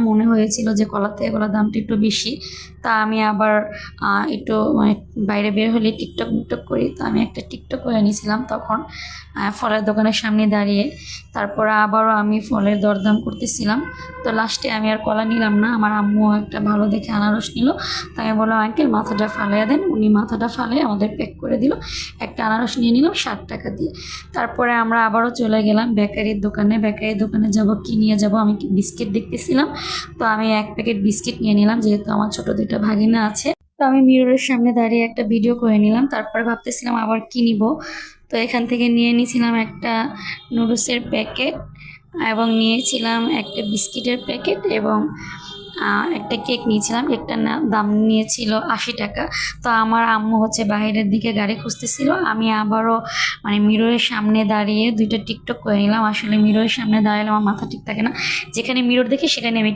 মনে হয়েছিল যে কলার থেকে কলার দামটা একটু বেশি। তা আমি আবার একটু মানে বাইরে বের হলে টিকটক করি, তো আমি একটা টিকটক করে নিয়েছিলাম তখন ফলের দোকানের সামনে দাঁড়িয়ে। তারপর আবারও আমি ফলের দরদাম করতেছিলাম। তো লাস্টে আমি আর কলা নিলাম না, আমার আম্মু একটা ভালো দেখে আনারস নিল। তো আমি বললাম, আঙ্কেল মাথাটা ফালিয়ে দেন। উনি মাথাটা ফালিয়ে আমাদের প্যাক করে দিল। একটা আনারস নিয়ে নিলাম 60 টাকা দিয়ে। তারপরে আমরা আবারও চলে গেলাম বেকারির দোকানে। বেকারির দোকানে যাব, কি নিয়ে যাব, আমি বিস্কিট দেখতেছিলাম। তো আমি 1 প্যাকেট বিস্কিট নিয়ে নিলাম, যেহেতু আমার ছোট 2টা ভাগিনা আছে। তো আমি মিররের সামনে দাঁড়িয়ে একটা ভিডিও করে নিলাম। তারপরে ভাবতেছিলাম আবার কি নিব। তো এখান থেকে নিয়ে নিয়েছিলাম একটা নুডলসের প্যাকেট, এবং নিয়েছিলাম একটা বিস্কিটের প্যাকেট, এবং একটা কেক নিয়েছিলাম। কেকটার দাম নিয়েছিল 80 টাকা। তো আমার আম্মু হচ্ছে বাইরের দিকে গাড়ি খুঁজতেছিল। আমি আবারও মানে মিররের সামনে দাঁড়িয়ে 2টা টিকটক করে নিলাম। আসলে মিররের সামনে দাঁড়ালে আমার মাথা ঠিক থাকে না, যেখানে মিরর দেখি সেখানে আমি